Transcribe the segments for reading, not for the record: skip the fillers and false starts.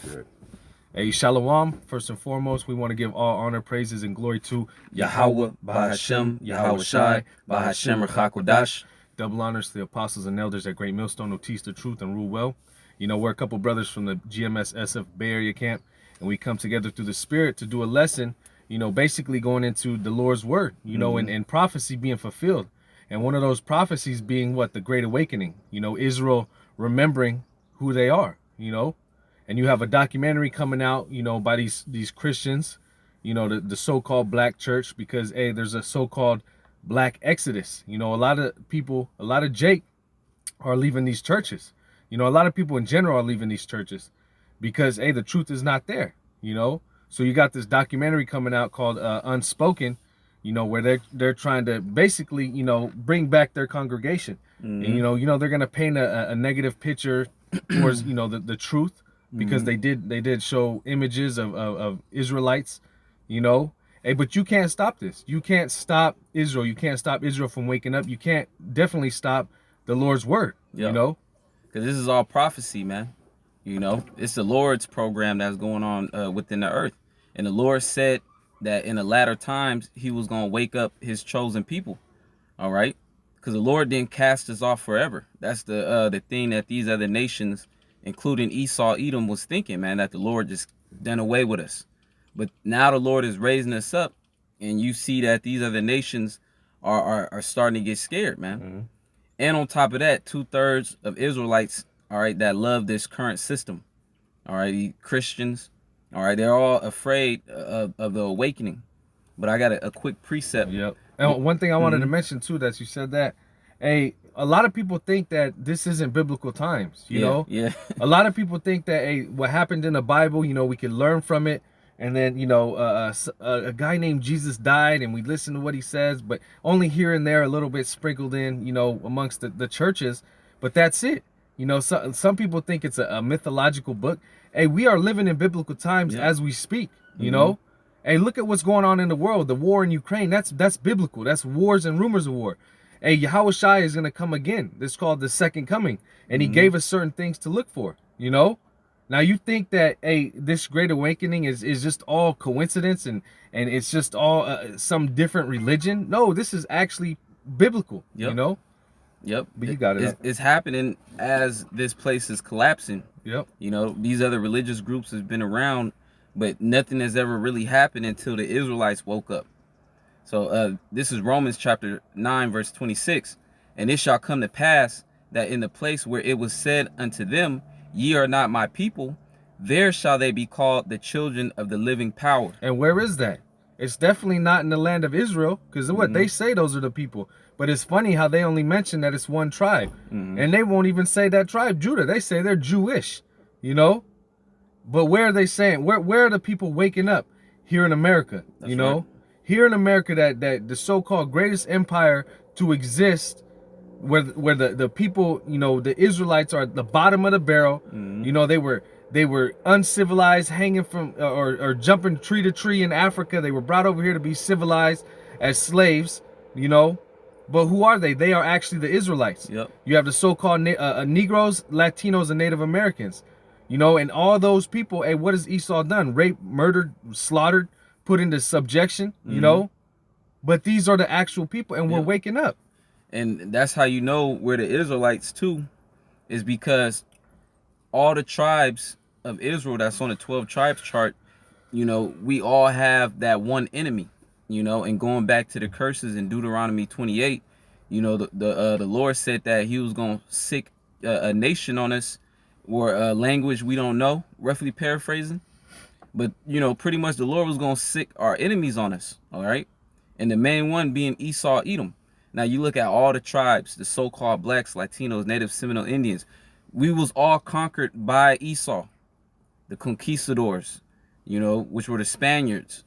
Good. Hey, Shalom. First and foremost, we want to give all honor, praises, and glory to Yahweh, Bahashem, Yahweh Shai, Bahashem Rechakodash. Double honors to the apostles and elders at Great Millstone who teach the truth and rule well. You know, we're a couple brothers from the GMS SF Bay Area camp, and we come together through the Spirit to do a lesson, you know, basically going into the Lord's word, you know, and prophecy being fulfilled. And one of those prophecies being what? The Great Awakening, you know, Israel remembering who they are, you know. And you have a documentary coming out, you know, by these Christians, you know, the so-called black church, because, hey, there's a so-called black exodus. You know, a lot of people, a lot of Jake are leaving these churches. You know, a lot of people in general are leaving these churches because, hey, the truth is not there, you know. So you got this documentary coming out called Unspoken, you know, where they're trying to basically, you know, bring back their congregation. And, you know, they're going to paint a negative picture towards, you know, the truth, because they did show images of Israelites, you know. Hey, but you can't stop this. You can't stop Israel. You can't stop Israel from waking up. You can't definitely stop the Lord's word, you know. Because this is all prophecy, man. You know, it's the Lord's program that's going on within the earth. And the Lord said that in the latter times, he was going to wake up his chosen people. All right. Because the Lord didn't cast us off forever. That's the thing that these other nations, including Esau, Edom, was thinking, man, that the Lord just done away with us. But now the Lord is raising us up, and you see that these other nations are starting to get scared, man. And on top of that, 2/3 of Israelites, all right, that love this current system, all right, Christians, all right, they're all afraid of the awakening. But I got a quick precept. Yep. And one thing I wanted to mention too, that you said that, hey, a lot of people think that this isn't biblical times, you know? Yeah. A lot of people think that, hey, what happened in the Bible, you know, we can learn from it. And then, you know, a guy named Jesus died and we listen to what he says, but only here and there a little bit sprinkled in, you know, amongst the churches. But that's it. You know, some people think it's a mythological book. Hey, we are living in biblical times as we speak, you know? Hey, look at what's going on in the world. The war in Ukraine, that's biblical. That's wars and rumors of war. Hey, Yahweh Shai is going to come again. This is called the second coming. And he gave us certain things to look for, you know? Now, you think that, hey, this great awakening is just all coincidence and it's just all some different religion? No, this is actually biblical, you know? Yep. But you got it. It's happening as this place is collapsing. Yep. You know, these other religious groups has been around, but nothing has ever really happened until the Israelites woke up. So this is Romans chapter 9, verse 26. And it shall come to pass that in the place where it was said unto them, ye are not my people, there shall they be called the children of the living power. And where is that? It's definitely not in the land of Israel, because what they say, those are the people. But it's funny how they only mention that it's one tribe. And they won't even say that tribe, Judah. They say they're Jewish, you know? But where are they saying? Where are the people waking up? Here in America, you know? Right. Here in America, that the so-called greatest empire to exist, where the people, you know, the Israelites are at the bottom of the barrel. You know, they were uncivilized, hanging from or jumping tree to tree in Africa. They were brought over here to be civilized as slaves, you know. But who are they? They are actually the Israelites. Yep. You have the so-called Negroes, Latinos, and Native Americans. You know, and all those people, hey, what has Esau done? Raped, murdered, slaughtered, put into subjection, you know? But these are the actual people, and we're waking up. And that's how you know we're the Israelites too, is because all the tribes of Israel that's on the 12 tribes chart, you know, we all have that one enemy, you know. And going back to the curses in Deuteronomy 28, you know, the Lord said that he was going to sick a nation on us, or a language we don't know, roughly paraphrasing. But, you know, pretty much the Lord was going to sick our enemies on us, all right? And the main one being Esau, Edom. Now, you look at all the tribes, the so-called blacks, Latinos, Native Seminole Indians. We was all conquered by Esau, the conquistadors, you know, which were the Spaniards.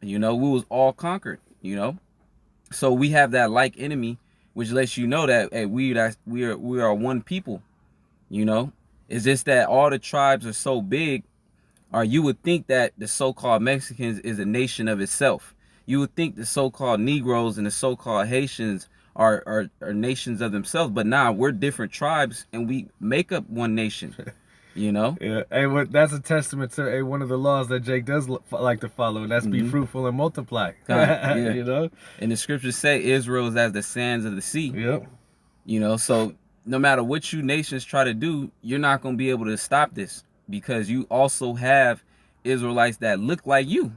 You know, we was all conquered, you know. So we have that like enemy, which lets you know that, hey, we are one people, you know. It's just that all the tribes are so big, or you would think that the so-called Mexicans is a nation of itself. You would think the so-called Negroes and the so-called Haitians are nations of themselves. But nah, we're different tribes, and we make up one nation. You know. Yeah, and what that's a testament to one of the laws that Jake does like to follow, and that's be Mhm. fruitful and multiply. Yeah. You know. And the scriptures say Israel is as the sands of the sea. Yep. You know, so no matter what you nations try to do, you're not going to be able to stop this, because you also have Israelites that look like you,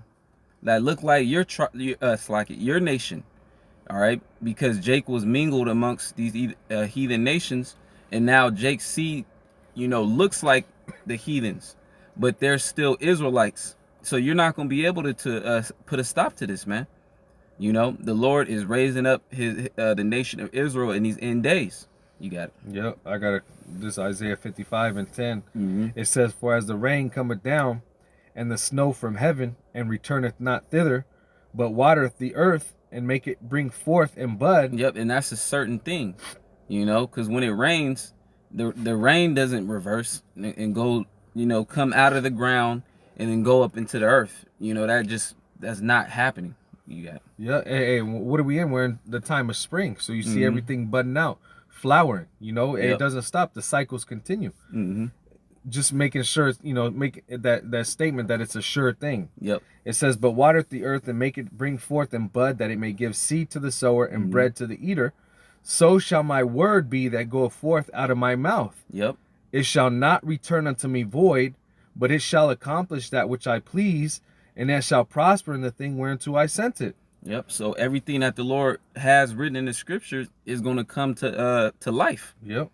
that look like your nation. All right, because Jake was mingled amongst these heathen nations, and now Jake's seed, looks like the heathens, but they're still Israelites. So you're not going to be able to put a stop to this, man. The Lord is raising up the nation of Israel in these end days. You got it. Yep. I got this Isaiah 55:10. Mm-hmm. It says, "For as the rain cometh down, and the snow from heaven, and returneth not thither, but watereth the earth, and make it bring forth and bud." Yep, and that's a certain thing, because when it rains, the rain doesn't reverse and go, come out of the ground and then go up into the earth. That's not happening. You got it. Yeah. Hey, what are we in? We're in the time of spring, so you see Mhm. everything budding out, flowering. It Yep. doesn't stop. The cycles continue. Mm-hmm. Just making sure, make that statement that it's a sure thing. Yep. It says, "But watereth the earth and make it bring forth and bud, that it may give seed to the sower and Mhm. bread to the eater. So shall my word be that goeth forth out of my mouth. Yep. It shall not return unto me void, but it shall accomplish that which I please, and it shall prosper in the thing whereunto I sent it." Yep. So everything that the Lord has written in the scriptures is going to come to life. Yep.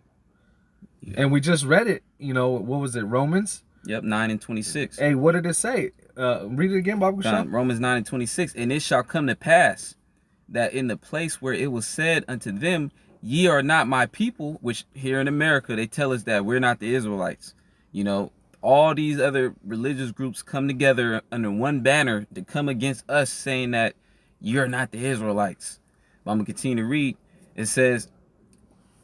And we just read it. What was it? Romans. Yep. 9:26. Hey, what did it say? Read it again, Bob. Romans 9:26. And it shall come to pass that in the place where it was said unto them, "Ye are not my people," which here in America they tell us that we're not the Israelites. All these other religious groups come together under one banner to come against us, saying that you're not the Israelites. But I'm gonna continue to read. It says,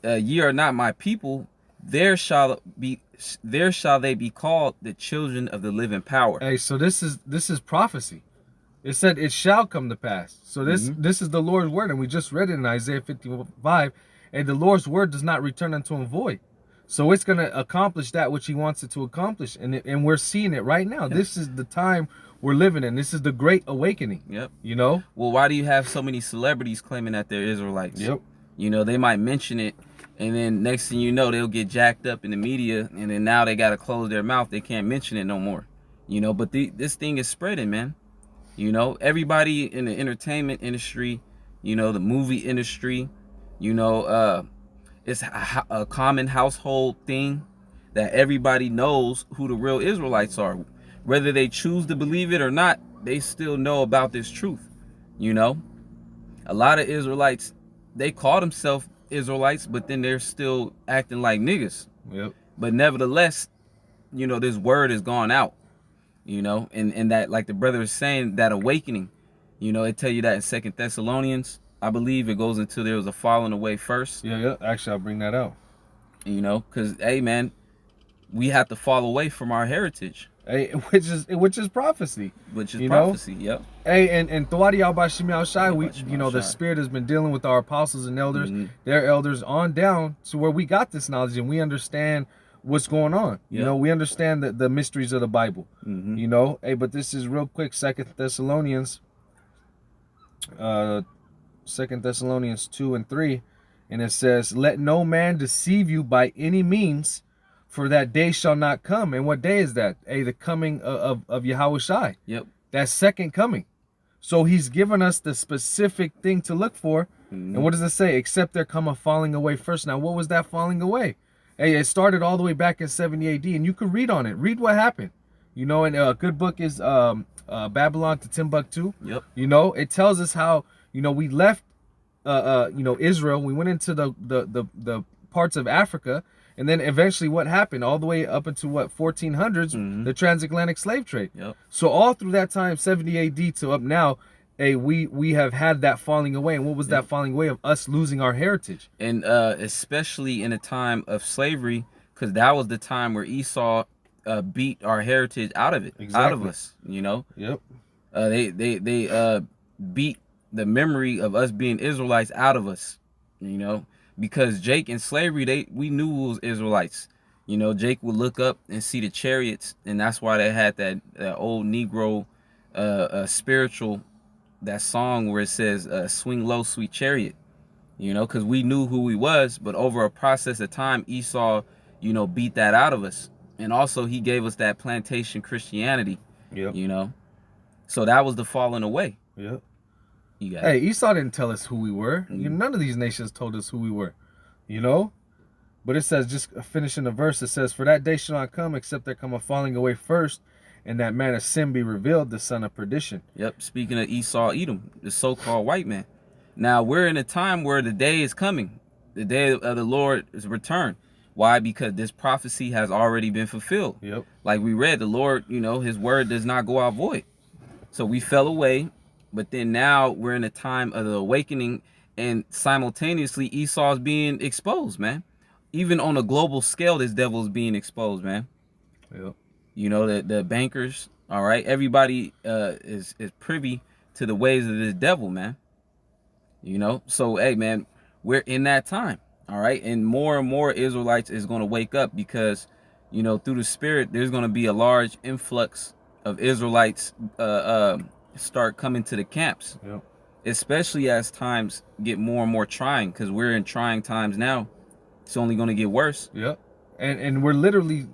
"Ye are not my people. There shall they be called the children of the living power." Hey, so this is prophecy. It said it shall come to pass. So this is the Lord's word, and we just read it in Isaiah 55. And the Lord's word does not return unto him void. So it's going to accomplish that which he wants it to accomplish, and we're seeing it right now. Yep. This is the time we're living in. This is the great awakening. Yep. Well, why do you have so many celebrities claiming that they're Israelites? Yep. They might mention it, and then next thing you know, they'll get jacked up in the media, and then now they got to close their mouth. They can't mention it no more. But this thing is spreading, man. Everybody in the entertainment industry, the movie industry, it's a common household thing that everybody knows who the real Israelites are. Whether they choose to believe it or not, they still know about this truth. A lot of Israelites, they call themselves Israelites, but then they're still acting like niggas. Yep. But nevertheless, this word has gone out. And that, like the brother is saying, that awakening, it tell you that in 2 Thessalonians, I believe it goes into there was a falling away first. Yeah. Actually, I'll bring that out. Because, hey, man, we have to fall away from our heritage. Hey, which is prophecy. Which is prophecy, yep. Hey, and Thawadi Al-Bashim Al-Shai, the Spirit has been dealing with our apostles and elders, their elders, on down to where we got this knowledge and we understand what's going on. Yep. We understand the mysteries of the Bible. Hey, but this is real quick. 2 Thessalonians 2 and 3, and it says, "Let no man deceive you by any means, for that day shall not come." And what day is that? Hey, the coming of Yahushua. Yep. That second coming. So he's given us the specific thing to look for. And what does it say? "Except there come a falling away first." Now, what was that falling away? Hey, it started all the way back in 70 AD, and you could read on it. Read what happened. And a good book is Babylon to Timbuktu. Yep. It tells us how, we left Israel. We went into the parts of Africa, and then eventually what happened all the way up into 1400s, the transatlantic slave trade. Yep. So all through that time, 70 AD to up now, we have had that falling away. And what was that falling away of? Us losing our heritage. And especially in a time of slavery, because that was the time where Esau beat our heritage out of it, out of us. Yep. They beat the memory of us being Israelites out of us. Because Jake in slavery, we knew we was Israelites. You know, Jake would look up and see the chariots, and that's why they had that old Negro spiritual, that song where it says swing low, sweet chariot. You know, because we knew who he was, but over a process of time, Esau, you know, beat that out of us. And also he gave us that plantation Christianity. Yep. You know, so that was the falling away. Yep. You got Hey, Esau didn't tell us who we were. Mhm. None of these nations told us who we were. You know? But it says, just finishing the verse, it says, for that day shall not come, except there come a falling away first, and that man of sin be revealed, the son of perdition. Yep. Speaking of Esau, Edom, the so-called white man. Now we're in a time where the day is coming. The day of the Lord is return. Why? Because this prophecy has already been fulfilled. Yep. Like we read, the Lord, you know, his word does not go out void. So we fell away, but then now we're in a time of the awakening, and simultaneously Esau's being exposed, man. Even on a global scale, this devil is being exposed, man. Yep. You know, the bankers, all right? Everybody is privy to the ways of this devil, man. You know? So, hey, man, we're in that time, all right? And more Israelites is going to wake up because, you know, through the Spirit, there's going to be a large influx of Israelites start coming to the camps. Yep. Especially as times get more and more trying, because we're in trying times now. It's only going to get worse. Yep. And we're literally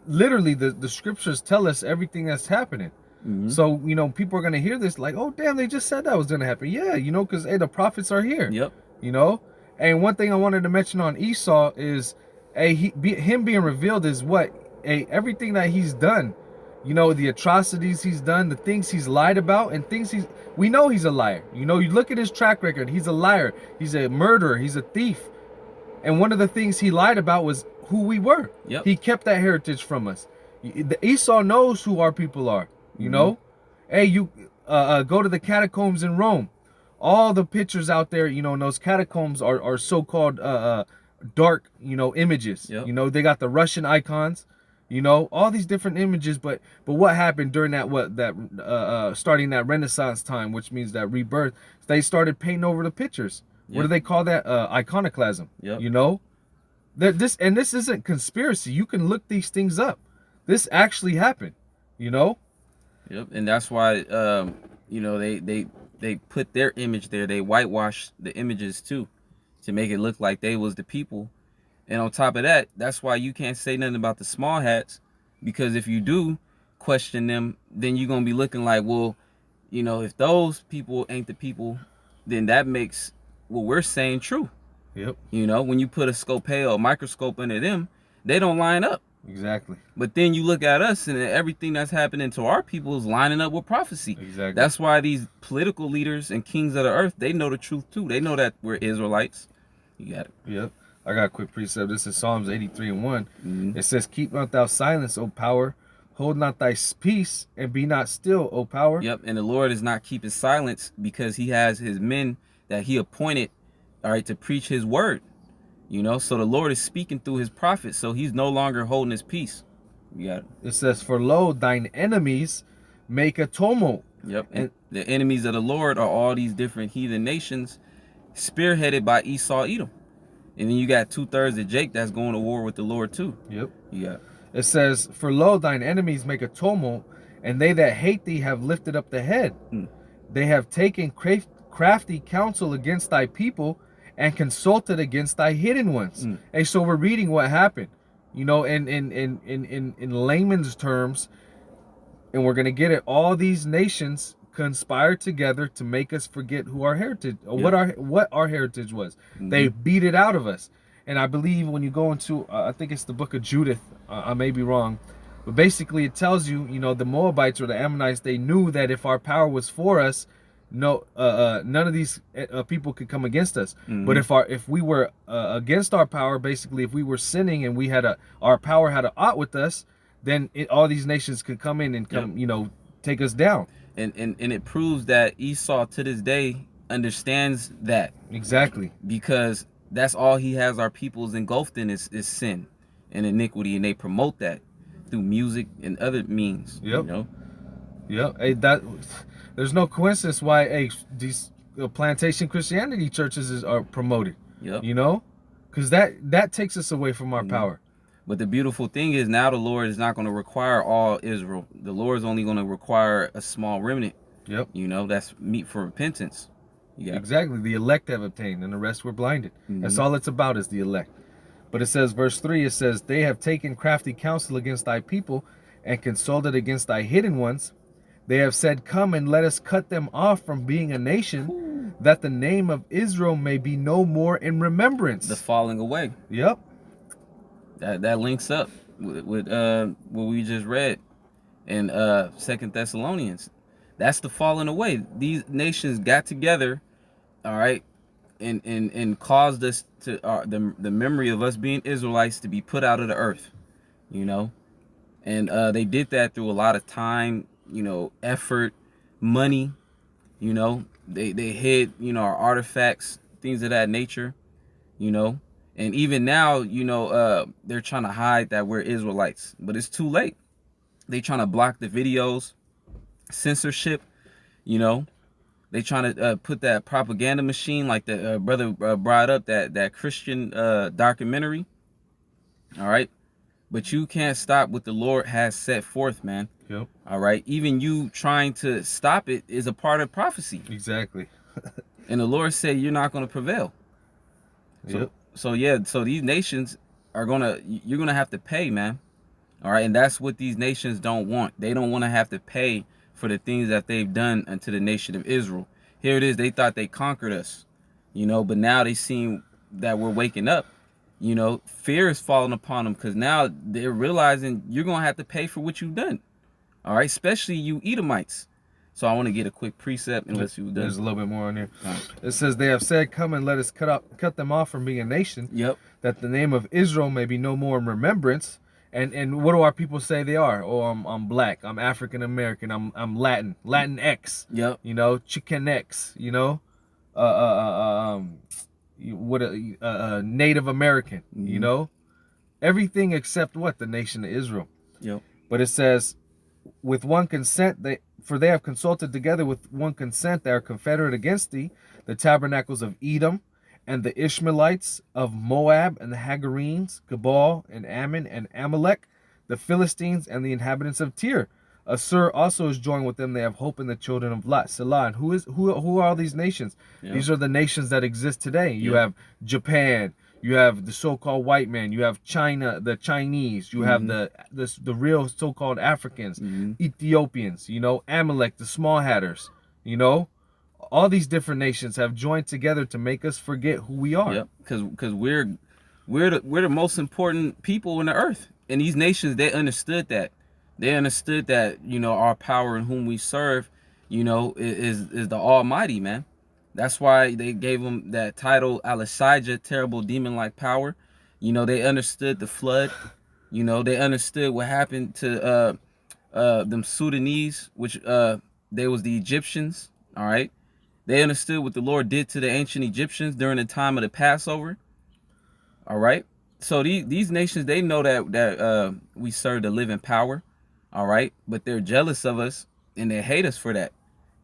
the scriptures tell us everything that's happening. Mm-hmm. So, you know, people are going to hear this like, oh, damn, they just said that was going to happen. Yeah, you know, because, hey, the prophets are here. Yep. You know? And one thing I wanted to mention on Esau is, him being revealed is what? Everything that he's done, you know, the atrocities he's done, the things he's lied about, and we know he's a liar. You know, you look at his track record, he's a liar. He's a murderer. He's a thief. And one of the things he lied about was who we were. Yep. He kept that heritage from us. Esau knows who our people are. You know, hey, you go to the catacombs in Rome. All the pictures out there, you know, in those catacombs are so-called dark, you know, images. Yep. You know, they got the Russian icons, you know, all these different images. But what happened during that starting that Renaissance time, which means that rebirth, they started painting over the pictures. What do they call that? Iconoclasm. Yep. You know, this isn't conspiracy. You can look these things up. This actually happened. You know. Yep. And that's why you know, they put their image there. They whitewash the images too, to make it look like they was the people. And on top of that, that's why you can't say nothing about the small hats, because if you do question them, then you're gonna be looking like, well, you know, if those people ain't the people, then that makes what we're saying true. Yep. You know, when you put a scopeo, a microscope under them, they don't line up. Exactly. But then you look at us, and everything that's happening to our people is lining up with prophecy. Exactly. That's why these political leaders and kings of the earth, they know the truth too. They know that we're Israelites. You got it. Yep. I got a quick precept. This is Psalms 83:1. Mhm. It says, keep not thou silence, O power. Hold not thy peace, and be not still, O power. Yep. And the Lord is not keeping silence because he has his men that he appointed, all right, to preach his word. You know, so the Lord is speaking through his prophets, so he's no longer holding his peace. You got it. It says, for lo, thine enemies make a tumult. Yep. And the enemies of the Lord are all these different heathen nations, spearheaded by Esau, Edom. And then you got 2/3 of Jake that's going to war with the Lord too. Yep. You got it. It says, for lo, thine enemies make a tumult, and they that hate thee have lifted up the head. They have taken crafty counsel against thy people, and consulted against thy hidden ones. Hey, so we're reading what happened, you know, in layman's terms, and we're gonna get it. All these nations conspired together to make us forget who our heritage, or what our heritage was. They beat it out of us. And I believe when you go into, I think it's the book of Judith. I may be wrong, but basically it tells you, you know, the Moabites or the Ammonites, they knew that if our power was for us, no, none of these people could come against us. But if we were against our power, basically, if we were sinning and we had our power had a ought with us, then all these nations could come in and come, you know, take us down. And it proves that Esau to this day understands that. Exactly. Because that's all he has our peoples engulfed in is sin and iniquity, and they promote that through music and other means. Yep. You know? Yep. Hey, there's no coincidence why these plantation Christianity churches are promoted. Yep. You know, because that takes us away from our power. But the beautiful thing is now the Lord is not going to require all Israel. The Lord is only going to require a small remnant. Yep. You know, that's meet for repentance. Yeah. Exactly. The elect have obtained, and the rest were blinded. That's Mhm. all it's about, is the elect. But it says, verse 3, it says, they have taken crafty counsel against thy people and consulted against thy hidden ones. They have said, come and let us cut them off from being a nation, that the name of Israel may be no more in remembrance. The falling away. Yep. That links up with what we just read in 2 Thessalonians. That's the falling away. These nations got together, all right, and caused us to the memory of us being Israelites to be put out of the earth, you know. And they did that through a lot of time, you know, effort, money, you know. They hid, you know, our artifacts, things of that nature, you know. And even now, you know, they're trying to hide that we're Israelites, but it's too late. They trying to block the videos, censorship, you know. They trying to put that propaganda machine, like the brother brought up, that Christian documentary. All right, but you can't stop what the Lord has set forth, man. Yep. All right, even you trying to stop it is a part of prophecy. Exactly. And the Lord said you're not going to prevail. So, Yep. So these nations you're gonna have to pay, man. All right, and that's what these nations don't want. They don't want to have to pay for the things that they've done unto the nation of Israel. Here it is. They thought they conquered us, you know, but now they seem that we're waking up. You know, fear is falling upon them because now they're realizing you're gonna have to pay for what you've done. All right, especially you Edomites. So I want to get a quick precept unless you've done. There's a little bit more on there. Right. It says, they have said, come and let us cut them off from being a nation, Yep. that the name of Israel may be no more in remembrance. And what do our people say they are? Oh, I'm black, I'm African American, I'm Latin X, Yep. you know, Chicanx, you know, Native American, you know, everything except what? The nation of Israel. Yep. But it says, with one consent, they have consulted together with one consent, they are confederate against thee, the tabernacles of Edom, and the Ishmaelites of Moab, and the Hagarenes, Gebal, and Ammon, and Amalek, the Philistines, and the inhabitants of Tyre. Assur also is joined with them. They have hope in the children of Lot. Selah. And who are all these nations? Yeah. These are the nations that exist today. You Yeah. have Japan. You have the so-called white man. You have China, the Chinese. You have the real so-called Africans, Ethiopians. You know, Amalek, the small hatters. You know, all these different nations have joined together to make us forget who we are. Yep. Because we're the most important people in the earth, and these nations, they understood that. They understood that, you know, our power and whom we serve, you know, is the Almighty, man. That's why they gave him that title, Al-Asijah, terrible demon-like power. You know, they understood the flood. You know, they understood what happened to them Sudanese, which they was the Egyptians. All right, they understood what the Lord did to the ancient Egyptians during the time of the Passover. All right, so these nations, they know that we serve the living power. All right, but they're jealous of us and they hate us for that,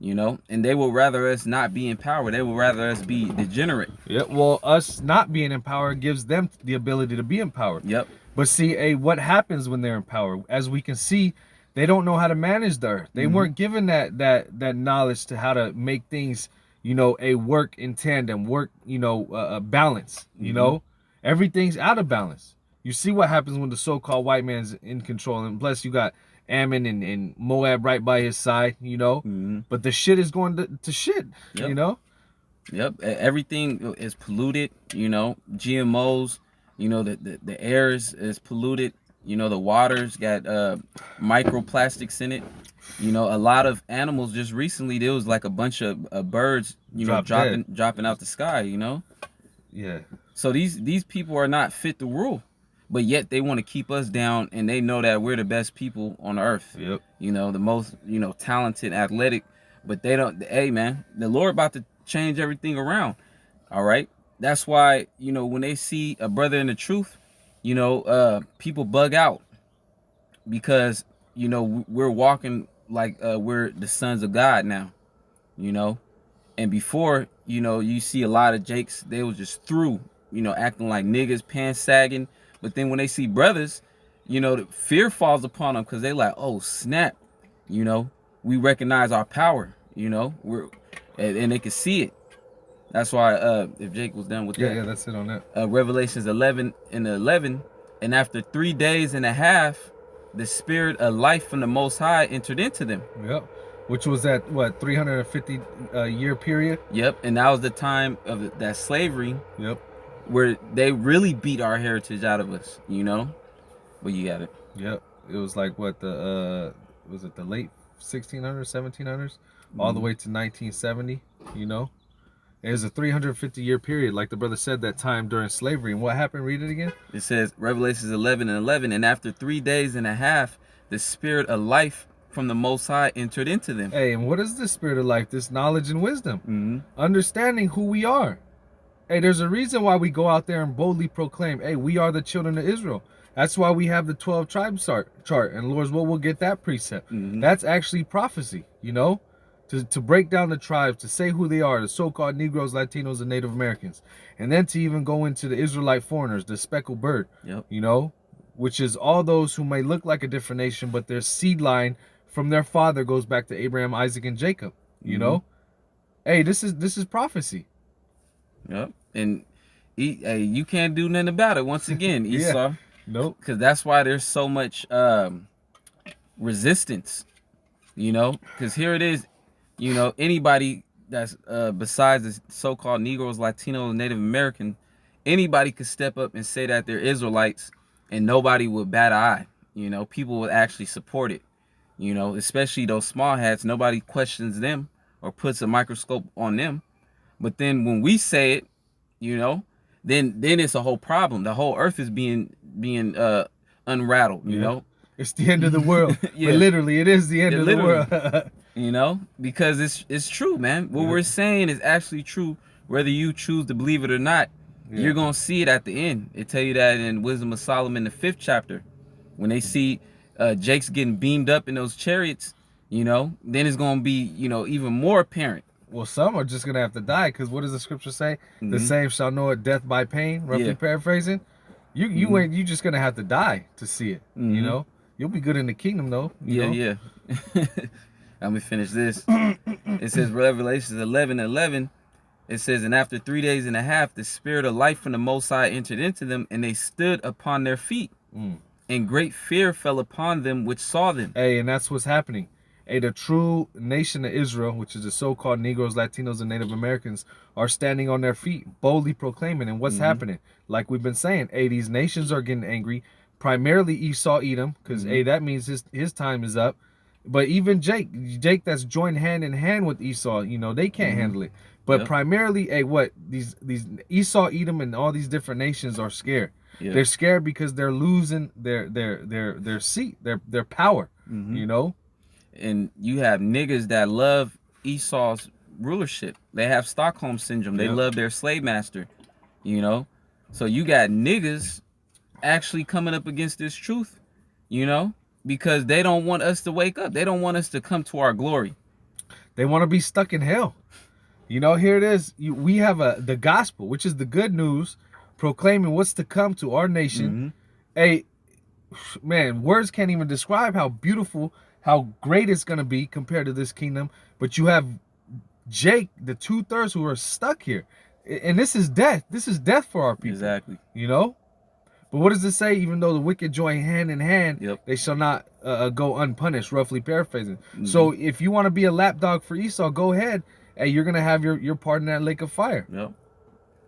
you know, and they will rather us not be in power. They will rather us be degenerate. Yeah, well, us not being in power gives them the ability to be in power. Yep. But see, what happens when they're in power? As we can see, they don't know how to manage the earth. They weren't given that knowledge to how to make things, you know, work in tandem, work, you know, balance. You know, everything's out of balance. You see what happens when the so-called white man's in control, and plus you got Ammon and Moab right by his side, you know. But the shit is going to shit, you know. Yep. Everything is polluted, you know. GMOs, you know, the air is polluted. You know, the water's got microplastics in it. You know, a lot of animals, just recently there was like a bunch of birds, you know, dropping out the sky, you know. Yeah. So these people are not fit to rule, but yet they want to keep us down, and they know that we're the best people on earth. Yep. You know, the most, you know, talented, athletic, but they don't. Hey, man, the Lord about to change everything around. All right. That's why, you know, when they see a brother in the truth, you know, people bug out because, you know, we're walking like we're the sons of God now, you know. And before, you know, you see a lot of Jakes, they was just through, you know, acting like niggas, pants sagging, But then when they see brothers, you know, the fear falls upon them because they like, oh snap, you know, we recognize our power, you know, and they can see it. That's why if Jake was done with that. Yeah, that's it on that. Revelations 11:11, and after 3 days and a half, the spirit of life from the Most High entered into them. Yep. Which was that, what, 350 year period? Yep, and that was the time of that slavery. Yep. Where they really beat our heritage out of us, you know. But you got it. Yep. It was like what was it the late 1600s, 1700s, all the way to 1970. You know, it was a 350 year period, like the brother said, that time during slavery. And what happened? Read it again. It says Revelations 11:11, and after 3 days and a half, the spirit of life from the Most High entered into them. Hey, and what is this spirit of life? This knowledge and wisdom, Mm-hmm. understanding who we are. Hey, there's a reason why we go out there and boldly proclaim, hey, we are the children of Israel. That's why we have the 12 tribes chart. And Lord's will, we'll get that precept. Mm-hmm. That's actually prophecy, you know, to break down the tribes, to say who they are, the so-called Negroes, Latinos, and Native Americans. And then to even go into the Israelite foreigners, the speckled bird, Yep. you know, which is all those who may look like a different nation, but their seed line from their father goes back to Abraham, Isaac, and Jacob, you know. Hey, this is prophecy. Yep. And you can't do nothing about it. Once again, Yeah. Esau. Nope. Because that's why there's so much resistance, you know. Because here it is, you know, anybody that's besides the so-called Negroes, Latinos, Native American, anybody could step up and say that they're Israelites, and nobody would bat an eye. You know, people would actually support it. You know, especially those small hats. Nobody questions them or puts a microscope on them. But then when we say it, you know, then it's a whole problem. The whole earth is being unrattled, you know. It's the end of the world. Yeah. But literally, it is the end of the world. You know, because it's true, man. What we're saying is actually true, whether you choose to believe it or not. Yeah. You're gonna see it at the end. It tell you that in Wisdom of Solomon, the 5th chapter, when they see Jake's getting beamed up in those chariots, you know, then it's gonna be, you know, even more apparent. Well, some are just gonna have to die, because what does the scripture say? The same shall know it, death by pain. Roughly paraphrasing. You ain't, you just gonna have to die to see it. You know, you'll be good in the kingdom though. You know? Yeah. Let me finish this. It says Revelations 11:11. It says, and after 3 days and a half, the spirit of life from the Most High entered into them, and they stood upon their feet, and great fear fell upon them which saw them. Hey, and that's what's happening. Hey, the true nation of Israel, which is the so-called Negroes, Latinos, and Native Americans, are standing on their feet, boldly proclaiming. And what's happening? Like we've been saying, hey, these nations are getting angry. Primarily Esau, Edom, because hey, that means his time is up. But even Jake that's joined hand in hand with Esau, you know, they can't handle it. But primarily, hey, what these Esau, Edom, and all these different nations are scared. They're scared because they're losing their seat, their power. You know. And you have niggas that love Esau's rulership. They have Stockholm syndrome. They love their slave master, you know. So you got niggas actually coming up against this truth, you know, because they don't want us to wake up. They don't want us to come to our glory. They want to be stuck in hell. You know, here it is. We have the gospel, which is the good news, proclaiming what's to come to our nation. Hey, man, words can't even describe how beautiful, how great it's going to be compared to this kingdom. But you have Jake, the 2/3 who are stuck here. And this is death. This is death for our people. Exactly. You know? But what does it say? Even though the wicked join hand in hand, they shall not go unpunished, roughly paraphrasing. So if you want to be a lapdog for Esau, go ahead. Hey, you're going to have your part in that lake of fire. Yep.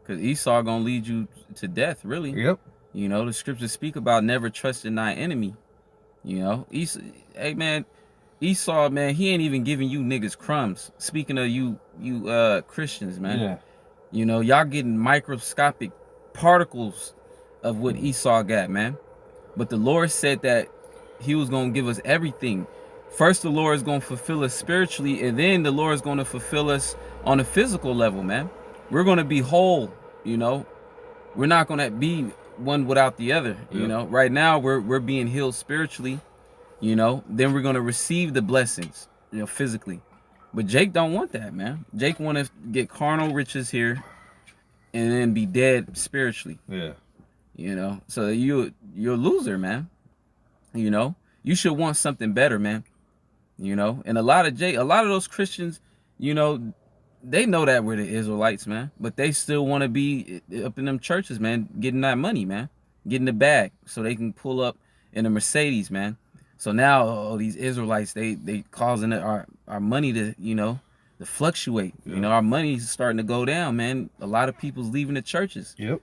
Because Esau going to lead you to death, really. Yep. You know, the scriptures speak about never trusting thy enemy. You know, Esau, hey, man, Esau, man, he ain't even giving you niggas crumbs. Speaking of you Christians, man. Yeah. You know, y'all getting microscopic particles of what Esau got, man. But the Lord said that he was going to give us everything. First, the Lord is going to fulfill us spiritually, and then the Lord is going to fulfill us on a physical level, man. We're going to be whole, you know. We're not going to be one without the other, you know. Right now, we're being healed spiritually, you know. Then we're going to receive the blessings, you know, physically. But Jake don't want that, man. Jake want to get carnal riches here and then be dead spiritually. Yeah. You know, so you're a loser, man. You know, you should want something better, man. You know, and a lot of those Christians, you know, they know that we're the Israelites, man, but they still want to be up in them churches, man, getting that money, man, getting the bag, so they can pull up in a Mercedes, man. So now, oh, these Israelites, they causing our money to, you know, to fluctuate. Yeah. You know, our money's starting to go down, man. A lot of people's leaving the churches. Yep.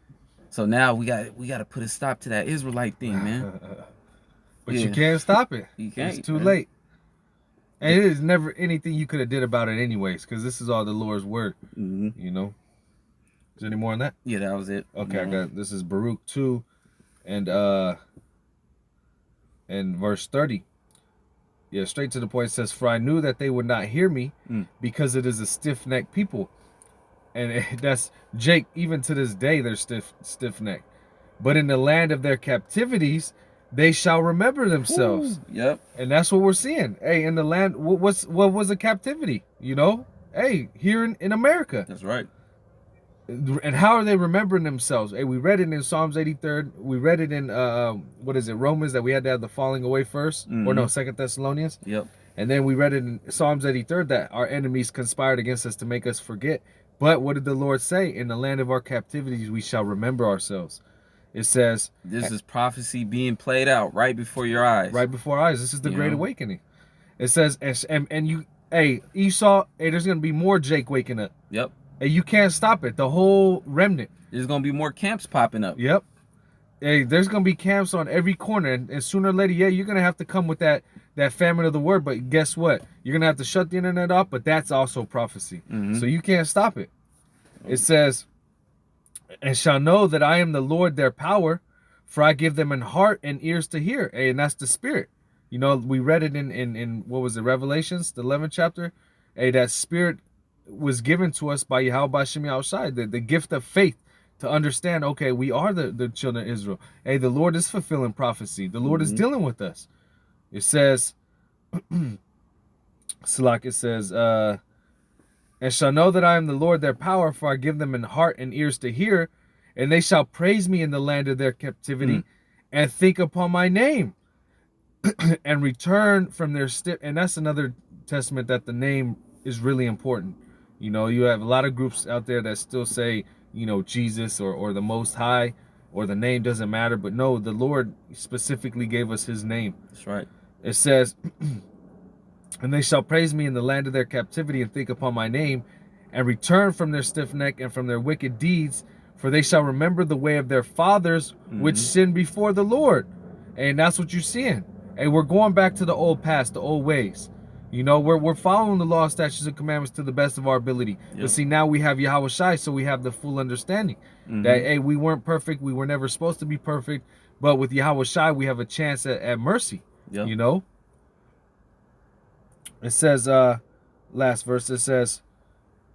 So now we got to put a stop to that Israelite thing, man. But Yeah. you can't stop it. You can't, It's too man. late. And it is never anything you could have did about it anyways, because this is all the Lord's word. Mm-hmm. You know. Is there any more on that? Yeah, that was it. Okay, I got this is Baruch 2 and verse 30. Yeah, straight to the point. It says, "For I knew that they would not hear me, because it is a stiff-necked people." And that's Jake, even to this day, they're stiff-necked. "But in the land of their captivities, they shall remember themselves." Ooh, yep. And that's what we're seeing. Hey, in the land, what was a captivity? You know? Hey, here in America. That's right. And how are they remembering themselves? Hey, we read it in Psalms 83rd. We read it in Romans, that we had to have the falling away 1st, or no, 2nd Thessalonians. Yep. And then we read it in Psalms 83rd that our enemies conspired against us to make us forget. But what did the Lord say? In the land of our captivities, we shall remember ourselves. It says, this is prophecy being played out right before your eyes. Right before our eyes. This is the You Great know? Awakening. It says, and you, hey, Esau, hey, there's going to be more Jake waking up. Yep. Hey, you can't stop it. The whole remnant. There's gonna be more camps popping up. Yep. Hey, there's going to be camps on every corner. And sooner or later, yeah, you're going to have to come with that famine of the word. But guess what? You're going to have to shut the internet off. But that's also prophecy. So you can't stop it. It says, "And shall know that I am the Lord their power, for I give them an heart and ears to hear." Hey, and that's the spirit. You know, we read it in what was it, Revelations, the 11th chapter. Hey, that spirit was given to us by Yahweh Shem outside, the gift of faith to understand, okay, we are the children of Israel. Hey, the Lord is fulfilling prophecy. The Lord is dealing with us. It says, Salak, it says, "And shall know that I am the Lord their power, for I give them an heart and ears to hear, and they shall praise me in the land of their captivity, and think upon my name, and return from their stiff." And that's another testament that the name is really important. You know, you have a lot of groups out there that still say, you know, Jesus or the Most High, or the name doesn't matter. But no, the Lord specifically gave us his name. That's right. It says, "And they shall praise me in the land of their captivity, and think upon my name, and return from their stiff neck and from their wicked deeds, for they shall remember the way of their fathers, which sinned before the Lord." And that's what you're seeing. And we're going back to the old past, the old ways. You know, we're following the law, statutes, and commandments to the best of our ability. Yep. But see, now we have Yahweh Shai, so we have the full understanding that, hey, we weren't perfect. We were never supposed to be perfect. But with Yahweh Shai, we have a chance at mercy. Yep. You know? It says, last verse, it says,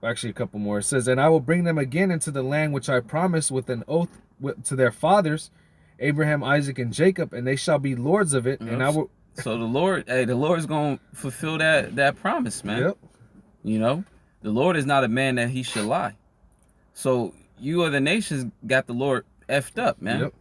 actually a couple more. It says, "And I will bring them again into the land which I promised with an oath to their fathers, Abraham, Isaac, and Jacob, and they shall be lords of it. And I will..." So the Lord's gonna fulfill that promise, man. Yep. You know, the Lord is not a man that he should lie. So you other nations got the Lord effed up, man. Yep.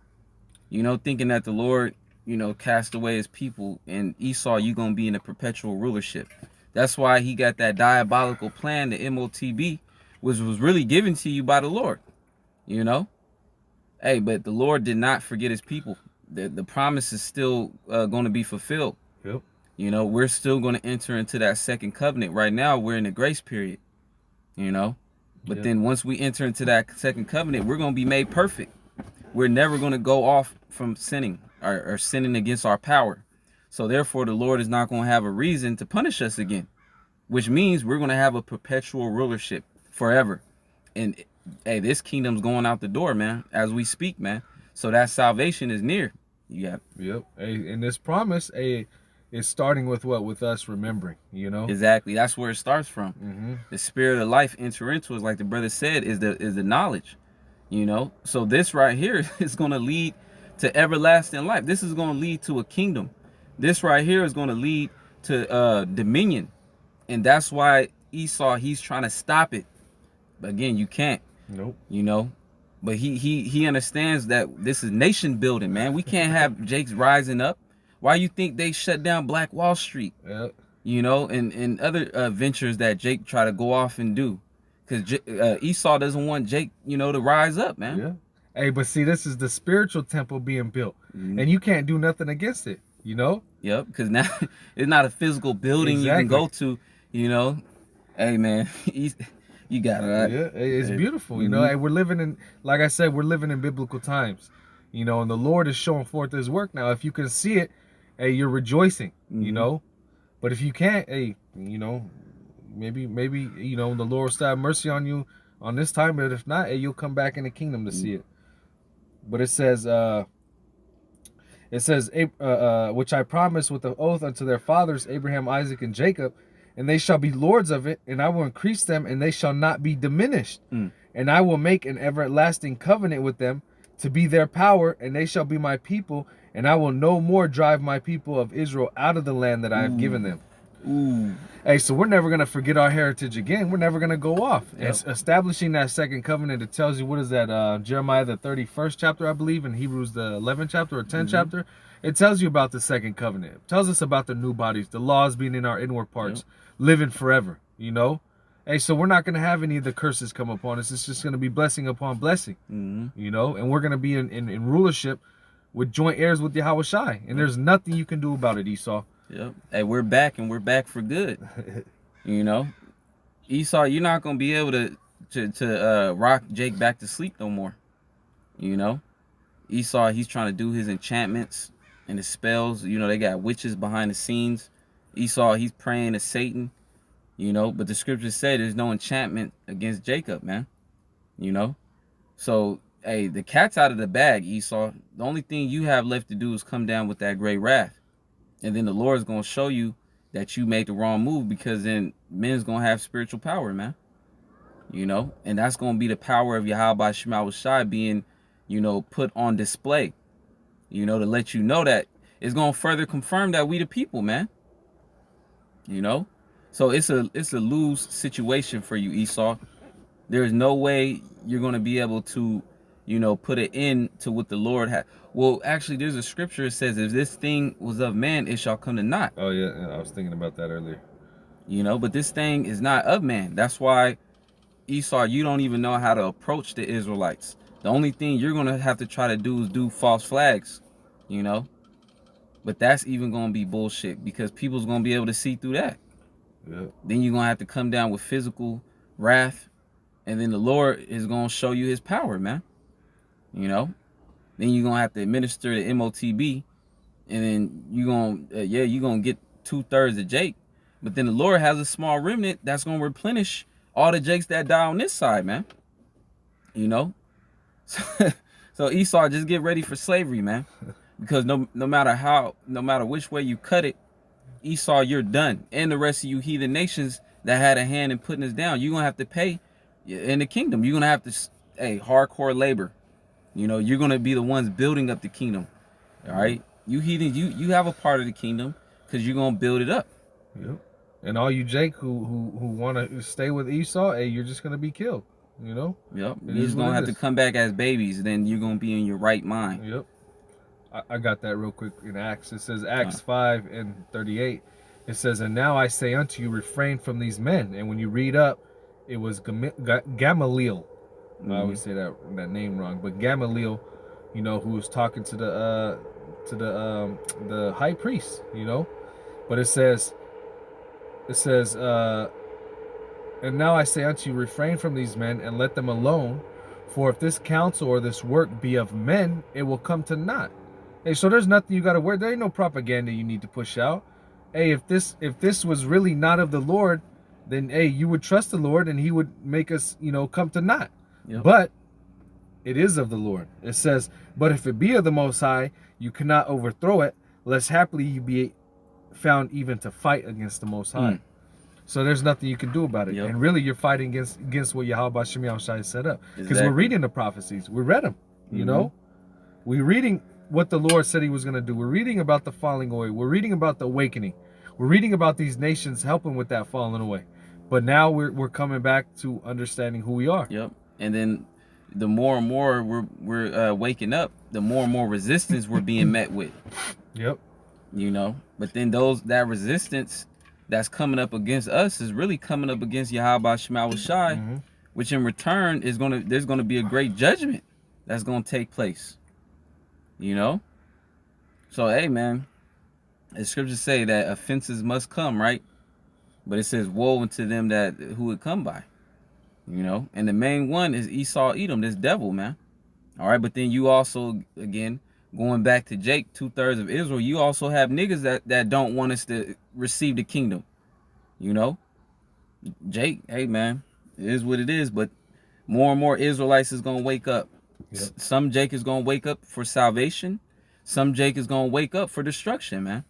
You know, thinking that the Lord, you know, cast away his people, and Esau, you gonna be in a perpetual rulership. That's why he got that diabolical plan, the MOTB, which was really given to you by the Lord. You know, hey, but the Lord did not forget his people. The promise is still going to be fulfilled. Yep. You know, we're still going to enter into that second covenant. Right now, we're in the grace period. You know, but then once we enter into that second covenant, we're going to be made perfect. We're never going to go off from sinning or sinning against our power. So therefore, the Lord is not going to have a reason to punish us again, which means we're going to have a perpetual rulership forever. And hey, this kingdom's going out the door, man, as we speak, man. So that salvation is near. Yeah. Yep. Hey, and this promise, hey, is starting with what? With us remembering, you know? Exactly. That's where it starts from. The spirit of life enter into us, like the brother said, is the knowledge. You know? So this right here is going to lead to everlasting life. This is going to lead to a kingdom. This right here is going to lead to dominion. And that's why Esau, he's trying to stop it. But again, you can't. Nope. You know? But he understands that this is nation building, man. We can't have Jake's rising up. Why you think they shut down Black Wall Street? Yeah. You know, and other ventures that Jake try to go off and do, because Esau doesn't want Jake, you know, to rise up, man. Yeah. Hey, but see, this is the spiritual temple being built, Mhm. and you can't do nothing against it. You know. Yep, because now it's not a physical building you can go to. You know, hey man, you got it. Right? Yeah, it's Hey. beautiful. You know, Mhm. and we're living in, like I said, we're living in biblical times. You know, and the Lord is showing forth His work now. If you can see it, hey, you're rejoicing. You Mhm. know, but if you can't, hey, you know, maybe you know the Lord will still have mercy on you on this time. But if not, hey, you'll come back in the kingdom to see it. But it says, which I promised with the oath unto their fathers, Abraham, Isaac, and Jacob, and they shall be lords of it, and I will increase them, and they shall not be diminished. And I will make an everlasting covenant with them to be their power, and they shall be my people, and I will no more drive my people of Israel out of the land that I have given them. Ooh. Hey, so we're never going to forget our heritage again. We're never going to go off. Yep. It's establishing that second covenant. It tells you, what is that, Jeremiah the 31st chapter, I believe, and Hebrews the 11th chapter or 10th chapter. It tells you about the second covenant. It tells us about the new bodies, the laws being in our inward parts, living forever, you know. Hey, so we're not going to have any of the curses come upon us. It's just going to be blessing upon blessing, you know, and we're going to be in rulership with joint heirs with Yahweh Shai. And there's nothing you can do about it, Esau. Yep. Hey, we're back, and we're back for good. You know, Esau, you're not gonna be able to rock Jake back to sleep no more. You know, Esau, he's trying to do his enchantments and his spells. You know, they got witches behind the scenes. Esau, he's praying to Satan. You know, but the scriptures say there's no enchantment against Jacob, man. You know, so hey, the cat's out of the bag, Esau. The only thing you have left to do is come down with that great wrath. And then the Lord's going to show you that you made the wrong move, because then men's going to have spiritual power, man. You know, and that's going to be the power of Yahweh Shema Shai being, you know, put on display, you know, to let you know that it's going to further confirm that we the people, man. You know, so it's a lose situation for you, Esau. There's no way you're going to be able to, you know, put an end to what the Lord had. Well, actually, there's a scripture that says, if this thing was of man, it shall come to naught. Oh, yeah, I was thinking about that earlier. You know, but this thing is not of man. That's why, Esau, you don't even know how to approach the Israelites. The only thing you're going to have to try to do is do false flags, you know. But that's even going to be bullshit, because people's going to be able to see through that. Yeah. Then you're going to have to come down with physical wrath, and then the Lord is going to show you his power, man. You know, then you're going to have to administer the MOTB, and then you're going to, you're going to get 2/3 of Jake. But then the Lord has a small remnant that's going to replenish all the Jakes that die on this side, man. You know? So Esau, just get ready for slavery, man. Because no matter which way you cut it, Esau, you're done. And the rest of you heathen nations that had a hand in putting us down, you're going to have to pay in the kingdom. You're going to have to, hey, hardcore labor. You know, you're going to be the ones building up the kingdom. All right? You heathen, you have a part of the kingdom, because you're going to build it up. Yep. And all you Jake who want to stay with Esau, hey, you're just going to be killed, you know? Yep. You're just going to have to come back as babies, then you're going to be in your right mind. Yep. I got that real quick in Acts. It says Acts 5:38. It says, and now I say unto you, refrain from these men. And when you read up, it was Gamaliel. I always say that name wrong, but Gamaliel, you know, who was talking to the high priest, you know. But it says, and now I say unto you, refrain from these men and let them alone, for if this counsel or this work be of men, it will come to naught. Hey, so there's nothing you got to worry. There ain't no propaganda you need to push out. Hey, if this was really not of the Lord, then hey, you would trust the Lord and he would make us, you know, come to naught. Yep. But it is of the Lord. It says, but if it be of the Most High, you cannot overthrow it, lest happily you be found even to fight against the Most High. So there's nothing you can do about it. Yep. And really, you're fighting against what Yahweh Shem Shai set up. Because we're reading the prophecies. We read them, you know? We're reading what the Lord said he was going to do. We're reading about the falling away. We're reading about the awakening. We're reading about these nations helping with that falling away. But now we're coming back to understanding who we are. Yep. And then the more and more we're waking up, the more and more resistance we're being met with. Yep. You know, but then that resistance that's coming up against us is really coming up against Yahweh Shema Shai, which in return there's gonna be a great judgment that's gonna take place. You know, so hey man, the scriptures say that offenses must come, right? But it says woe unto them that who would come by. You know, and the main one is Esau Edom, this devil, man. All right, but then you also, again, going back to Jake, 2/3 of Israel, you also have niggas that don't want us to receive the kingdom. You know, Jake, hey man, it is what it is, but more and more Israelites is gonna wake up. Yep. Some Jake is gonna wake up for salvation, some Jake is gonna wake up for destruction, man.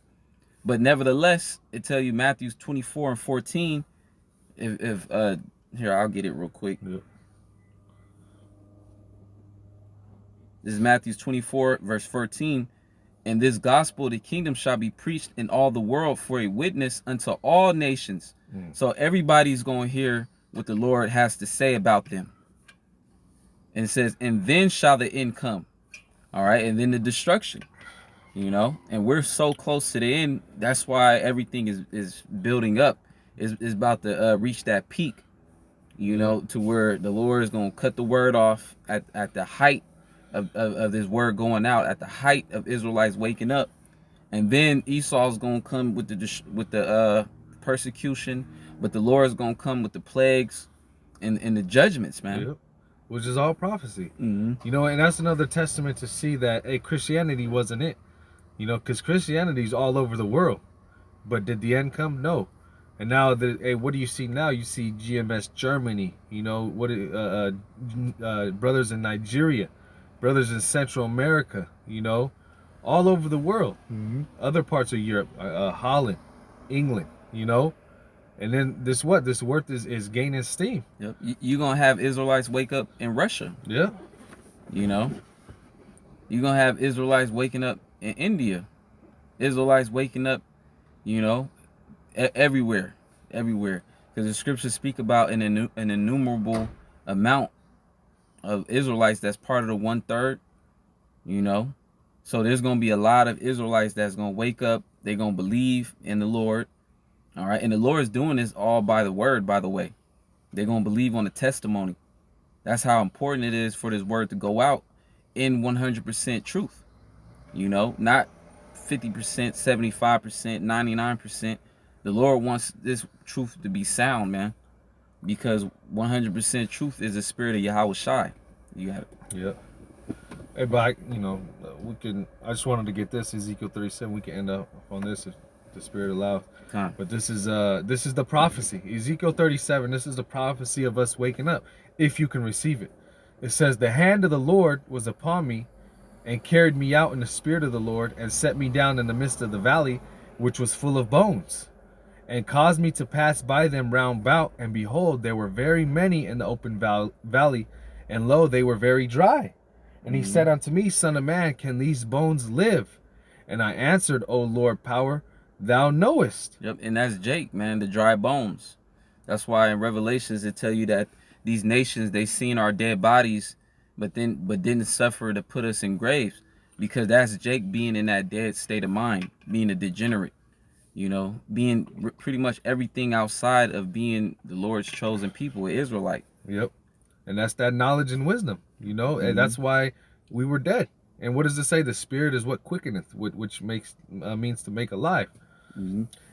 But nevertheless, it tell you Matthew 24 and 14. If here, I'll get it real quick. Yep. This is Matthew 24, verse 14. And this gospel of the kingdom shall be preached in all the world for a witness unto all nations. So everybody's going to hear what the Lord has to say about them. And it says, and then shall the end come. All right. And then the destruction, you know, and we're so close to the end. That's why everything is building up. Is about to reach that peak, you know, to where the Lord is going to cut the word off at the height of this word going out, at the height of Israelites waking up. And then Esau's going to come with the persecution, but the Lord is going to come with the plagues and the judgments, man. Yep. Which is all prophecy. You know, and that's another testament to see that, hey, Christianity wasn't it. You know, because Christianity's all over the world. But did the end come? No. And now, what do you see now? You see GMS Germany, you know, brothers in Nigeria, brothers in Central America, you know, all over the world. Other parts of Europe, Holland, England, you know. And then this word is gaining steam. Yep. You're going to have Israelites wake up in Russia. Yeah. You know. You're going to have Israelites waking up in India. Israelites waking up, you know, everywhere, because the scriptures speak about an innumerable amount of Israelites that's part of the 1/3, you know. So there's gonna be a lot of Israelites that's gonna wake up. They're gonna believe in the Lord, all right. And the Lord is doing this all by the word, by the way. They're gonna believe on the testimony. That's how important it is for this word to go out in 100% truth, you know, not 50%, 75%, 99%. The Lord wants this truth to be sound, man, because 100% truth is the spirit of Yahweh Shai. You got it. Yeah. Hey, but you know, I just wanted to get this Ezekiel 37. We can end up on this if the Spirit allows. But this is the prophecy. Ezekiel 37. This is the prophecy of us waking up, if you can receive it. It says, "The hand of the Lord was upon me, and carried me out in the spirit of the Lord, and set me down in the midst of the valley, which was full of bones, and caused me to pass by them round about. And behold, there were very many in the open valley, and lo, they were very dry. And he said unto me, Son of man, can these bones live? And I answered, O Lord power, thou knowest." Yep, and that's Jake, man, the dry bones. That's why in Revelations it tell you that these nations, they seen our dead bodies, but didn't suffer to put us in graves, because that's Jake being in that dead state of mind, being a degenerate, you know, being pretty much everything outside of being the Lord's chosen people, an Israelite. Yep. And that's that knowledge and wisdom, you know, and that's why we were dead. And what does it say? The spirit is what quickeneth, which means to make alive.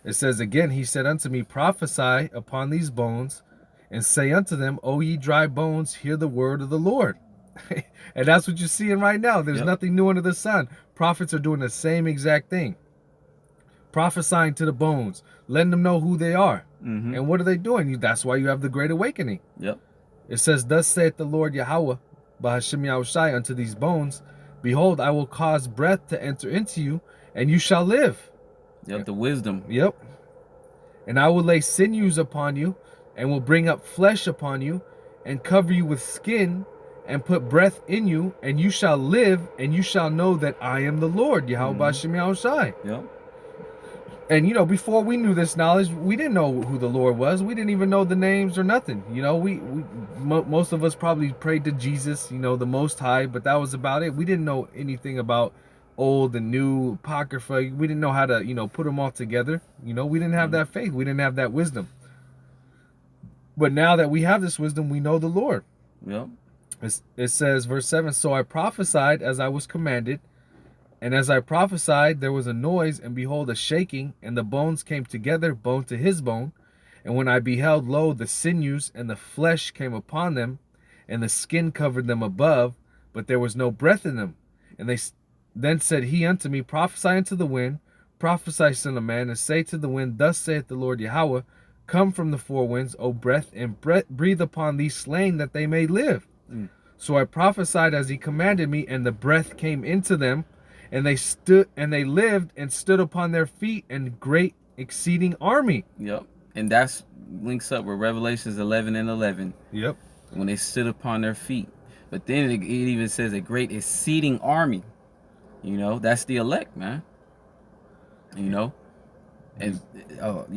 It says again, he said unto me, prophesy upon these bones, and say unto them, O ye dry bones, hear the word of the Lord. And that's what you're seeing right now. There's nothing new under the sun. Prophets are doing the same exact thing. Prophesying to the bones, letting them know who they are. And what are they doing? That's why you have the Great Awakening. Yep. It says, Thus saith the Lord Yahweh, Bahashem Yahushai, unto these bones, behold, I will cause breath to enter into you, and you shall live. Yep, the wisdom. Yep. And I will lay sinews upon you, and will bring up flesh upon you, and cover you with skin, and put breath in you, and you shall live, and you shall know that I am the Lord, Yahweh Bahashem Yahushai. Yep. And before we knew this knowledge, we didn't know who the Lord was. We didn't even know the names or nothing. Most of us probably prayed to Jesus, the Most High, but that was about it. We didn't know anything about old and new apocrypha. We didn't know how to put them all together. We didn't have that faith. We didn't have that wisdom. But now that we have this wisdom, we know the Lord. Yep. It says, verse 7, so I prophesied as I was commanded. And as I prophesied, there was a noise, and behold, a shaking, and the bones came together, bone to his bone. And when I beheld, lo, the sinews and the flesh came upon them, and the skin covered them above, but there was no breath in them. And then said he unto me, prophesy unto the wind, prophesy, son of man, and say to the wind, thus saith the Lord Yahweh, come from the four winds, O breath, and breathe upon these slain, that they may live. So I prophesied as he commanded me, and the breath came into them, and they stood, and they lived, and stood upon their feet, and great exceeding army. Yep. And that's links up with Revelations 11 and 11. Yep. When they stood upon their feet. But then it even says a great exceeding army. That's the elect, man. And you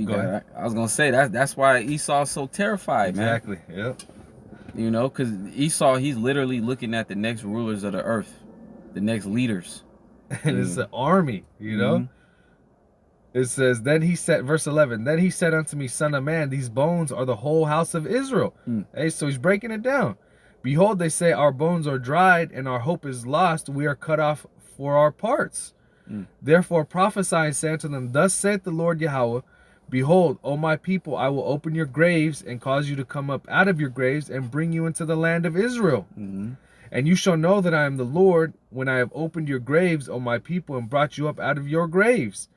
Go ahead. I was gonna say that's why Esau's so terrified, man. Exactly. Yep. Because Esau, he's literally looking at the next rulers of the earth, the next leaders. And it's an army, Mhm. It says, then he said, verse 11, then he said unto me, son of man, these bones are the whole house of Israel. Hey, so he's breaking it down. Behold, they say, our bones are dried, and our hope is lost. We are cut off for our parts. Therefore prophesy and say unto them, thus saith the Lord Yahweh, behold, O my people, I will open your graves, and cause you to come up out of your graves, and bring you into the land of Israel. And you shall know that I am the Lord, when I have opened your graves, O my people, and brought you up out of your graves,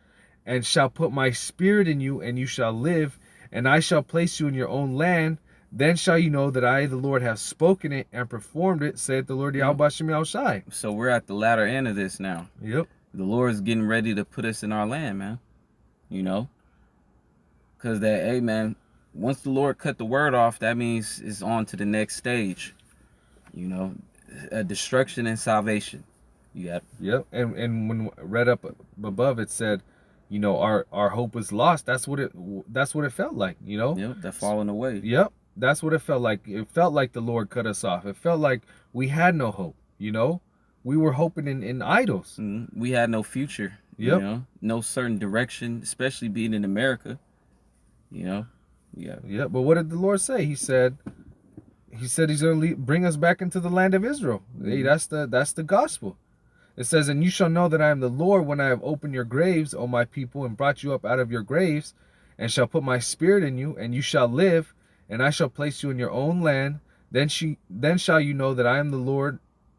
and shall put my spirit in you, and you shall live, and I shall place you in your own land. Then shall you know that I, the Lord, have spoken it and performed it, saith the Lord Yahweh Shem Yahushai. So we're at the latter end of this now. Yep. The Lord's getting ready to put us in our land, man. Because hey, man, once the Lord cut the word off, that means it's on to the next stage. Destruction and salvation. Yep. And when read up above, it said, our hope was lost. That's what it felt like. Yep. They're falling away. Yep. That's what it felt like. It felt like the Lord cut us off. It felt like we had no hope. We were hoping in idols. We had no future. Yep. No certain direction, especially being in America. Yeah. Yeah. But what did the Lord say? He said he's going to bring us back into the land of Israel. Hey, that's the gospel. It says, and you shall know that I am the Lord when I have opened your graves, O my people, and brought you up out of your graves, and shall put my spirit in you, and you shall live, and I shall place you in your own land. Then shall you know that I am the Lord,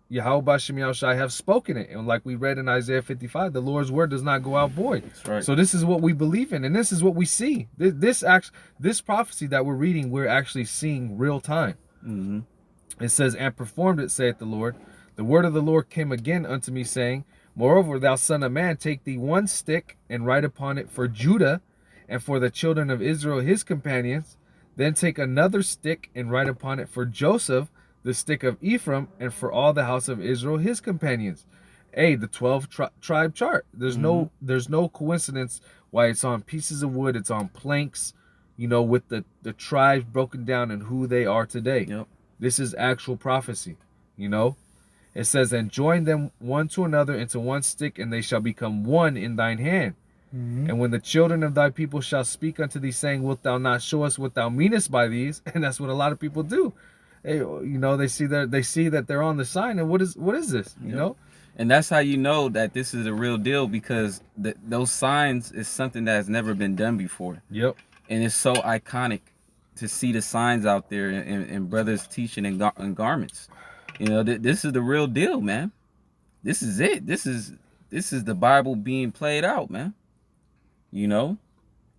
Yahweh Shem Yahushai, have spoken it. And like we read in Isaiah 55, the Lord's word does not go out void. That's right. So this is what we believe in, and this is what we see. This prophecy that we're reading, we're actually seeing real time. It says, and performed it, saith the Lord. The word of the Lord came again unto me, saying, moreover, thou son of man, take thee one stick, and write upon it for Judah, and for the children of Israel his companions. Then take another stick, and write upon it for Joseph, the stick of Ephraim, and for all the house of Israel his companions. The 12 tribe chart. There's no coincidence why it's on pieces of wood, it's on planks, with the tribes broken down and who they are today. Yep. This is actual prophecy. It says, and join them one to another into one stick, and they shall become one in thine hand. And when the children of thy people shall speak unto thee, saying, wilt thou not show us what thou meanest by these? And that's what a lot of people do. Hey, they see that they're on the sign, and what is this? And that's how you know that this is a real deal, because those signs is something that has never been done before. Yep. And it's so iconic to see the signs out there and brothers teaching in garments. This is the real deal, man. This is it. This is the Bible being played out, man. And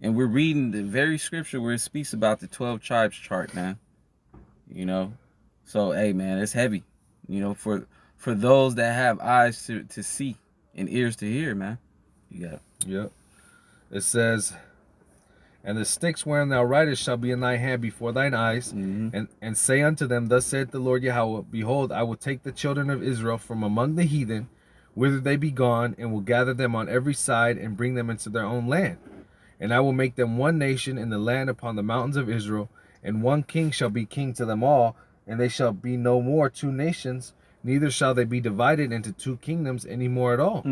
we're reading the very scripture where it speaks about the 12 tribes chart, man. So hey, man, it's heavy. For those that have eyes to see and ears to hear, man. Yep. It says, and the sticks wherein thou writest shall be in thy hand before thine eyes, and say unto them, thus saith the Lord Yahweh, behold, I will take the children of Israel from among the heathen, whither they be gone, and will gather them on every side, and bring them into their own land. And I will make them one nation in the land upon the mountains of Israel, and one king shall be king to them all, and they shall be no more two nations, neither shall they be divided into two kingdoms any more at all.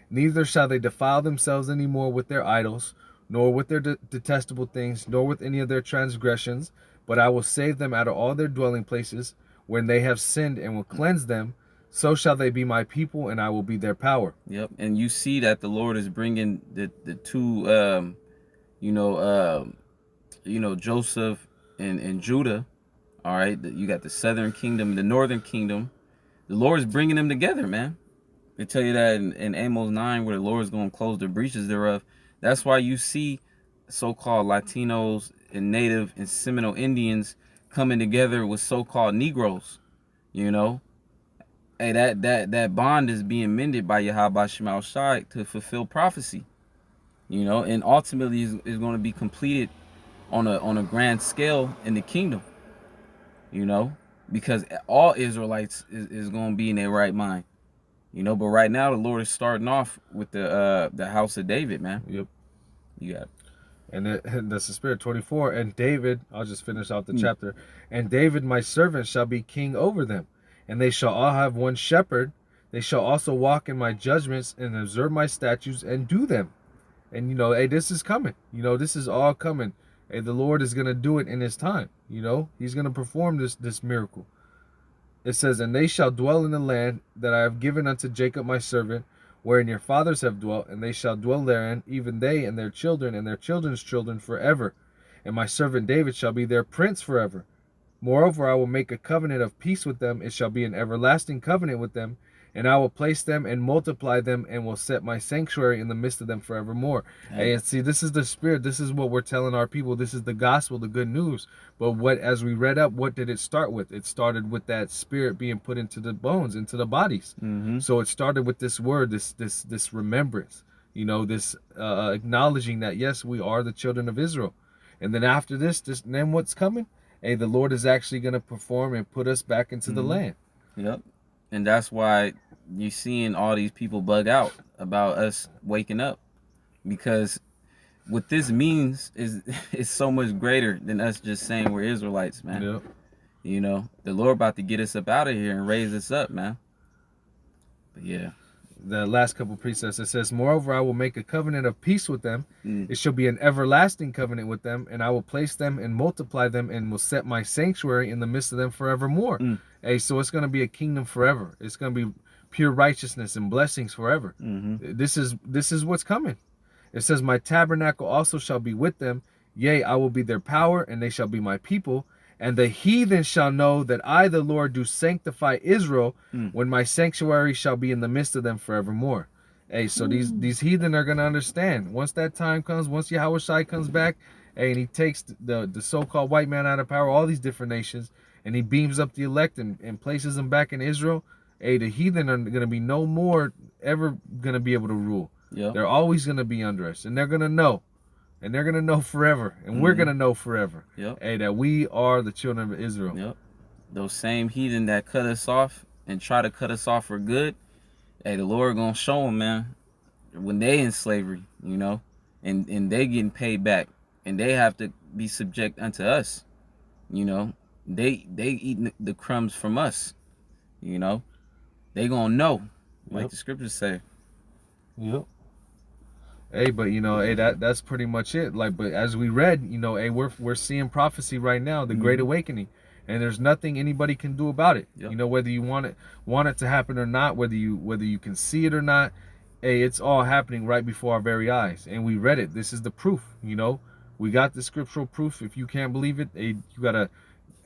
Neither shall they defile themselves any more with their idols, nor with their detestable things, nor with any of their transgressions, but I will save them out of all their dwelling places, when they have sinned, and will cleanse them. So shall they be my people, and I will be their power. Yep. And you see that the Lord is bringing the two, Joseph and Judah. All right. You got the southern kingdom, the northern kingdom. The Lord is bringing them together, man. They tell you that in Amos 9, where the Lord is going to close the breaches thereof. That's why you see so-called Latinos and Native and Seminole Indians coming together with so-called Negroes. You know, hey, that bond is being mended by Yahweh Shema Shai to fulfill prophecy. You know, and ultimately is going to be completed on a grand scale in the kingdom. You know, because all Israelites is going to be in their right mind. You know, but right now the Lord is starting off with the house of David, man. Yep. You got it. And that's the Spirit. 24. And David, I'll just finish off the chapter. And David, my servant, shall be king over them, and they shall all have one shepherd. They shall also walk in my judgments and observe my statutes and do them. And you know, hey, this is coming. You know, this is all coming. Hey, the Lord is gonna do it in His time. You know, He's gonna perform this miracle. It says, and they shall dwell in the land that I have given unto Jacob my servant, wherein your fathers have dwelt, and they shall dwell therein, even they and their children and their children's children forever. And my servant David shall be their prince forever. Moreover, I will make a covenant of peace with them. It shall be an everlasting covenant with them, and I will place them and multiply them, and will set my sanctuary in the midst of them forevermore. Hey, and see, this is the Spirit. This is what we're telling our people. This is the gospel, the good news. But what, as we read up, what did it start with? It started with that Spirit being put into the bones, into the bodies. So it started with this word, this remembrance. You know, this acknowledging that yes, we are the children of Israel. And then after this, then what's coming? Hey, the Lord is actually going to perform and put us back into the land. Yep. And that's why you're seeing all these people bug out about us waking up, because what this means is so much greater than us just saying we're Israelites, man. Yep. You know, the Lord about to get us up out of here and raise us up, man. But yeah. The last couple precepts, it says, moreover, I will make a covenant of peace with them. It shall be an everlasting covenant with them, and I will place them and multiply them, and will set my sanctuary in the midst of them forevermore. Hey, so it's going to be a kingdom forever. It's going to be pure righteousness and blessings forever. This is what's coming. It says, my tabernacle also shall be with them. Yea, I will be their power, and they shall be my people. And the heathen shall know that I, the Lord, do sanctify Israel, when my sanctuary shall be in the midst of them forevermore. Hey, so these heathen are going to understand. Once that time comes, once Yahweh Shai comes back, hey, and he takes the so-called white man out of power, all these different nations, and he beams up the elect and places them back in Israel, hey, the heathen are going to be no more ever going to be able to rule. Yep. They're always going to be under us, and they're going to know. And they're going to know forever. And we're going to know forever. Yep. Hey, that we are the children of Israel. Yep. Those same heathen that cut us off and try to cut us off for good, hey, the Lord going to show them, man, when they in slavery, you know, and they getting paid back, and they have to be subject unto us, you know. They eating the crumbs from us, you know. They going to know, like the scriptures say. Yep. Hey, but you know, hey, that's pretty much it. Like, but as we read, you know, hey, we're seeing prophecy right now, the Great Awakening, and there's nothing anybody can do about it. Yep. You know, whether you want it to happen or not, whether you can see it or not, hey, it's all happening right before our very eyes, and we read it. This is the proof. You know, we got the scriptural proof. If you can't believe it, hey, you gotta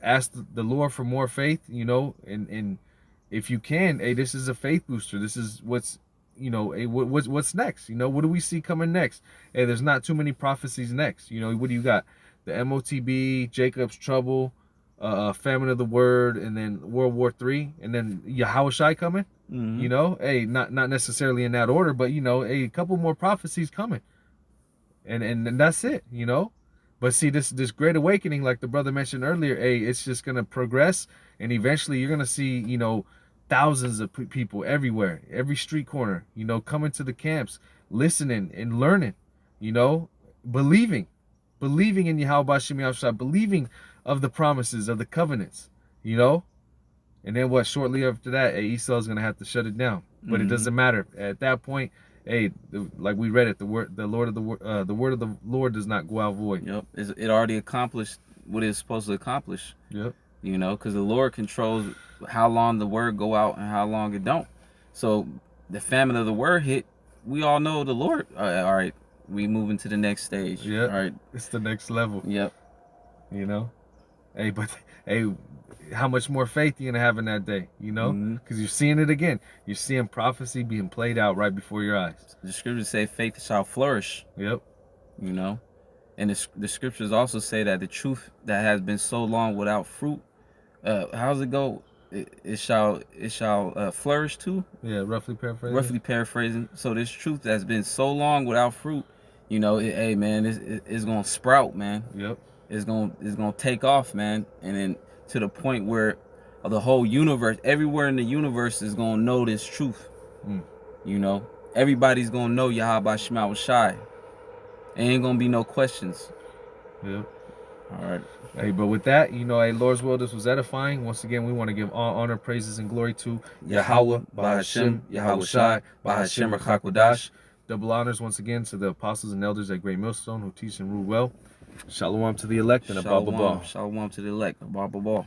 ask the Lord for more faith. You know, and if you can, hey, this is a faith booster. This is what's, you know, what's next? You know, what do we see coming next? Hey, there's not too many prophecies next. You know, what do you got? The MOTB, Jacob's trouble, famine of the word, and then World War III, and then Yahweh Shai coming. You know, hey, not necessarily in that order, but you know, a couple more prophecies coming, and that's it. You know, but see, this Great Awakening, like the brother mentioned earlier, hey, it's just gonna progress, and eventually you're gonna see, you know, thousands of people everywhere, every street corner, you know, coming to the camps, listening and learning, you know, believing in Yahweh Shem Yahushua, believing of the promises of the covenants, you know. And then what? Shortly after that, Esau's gonna have to shut it down. But it doesn't matter at that point. Hey, like we read it, the word of the Lord does not go out void. Yep, it already accomplished what it's supposed to accomplish. Yep. You know, because the Lord controls how long the word go out and how long it don't. So the famine of the word hit. We all know the Lord. All right, we moving to the next stage. Yeah. All right. It's the next level. Yep. You know. Hey, but hey, how much more faith you gonna have in that day? You know, because you're seeing it again. You're seeing prophecy being played out right before your eyes. The scriptures say faith shall flourish. Yep. You know, and the scriptures also say that the truth that has been so long without fruit, how's it go? It shall flourish too. Yeah, roughly paraphrasing. Roughly paraphrasing. So this truth that's been so long without fruit, you know, hey man, it's gonna sprout, man. Yep. It's gonna take off, man, and then to the point where the whole universe, everywhere in the universe, is gonna know this truth. You know, everybody's gonna know Yahweh Shema Shai. Ain't gonna be no questions. Yep. All right. Hey, but with that, you know, hey, Lord's will, this was edifying. Once again, we want to give all honor, praises, and glory to Yahweh, Bahashem, Yahweh Shai, Bahashem Rakakwadash. Double honors once again to the apostles and elders at Great Millstone who teach and rule well. Shalom to the elect and a Baba Ball. Shalom to the elect, a Baba Ball.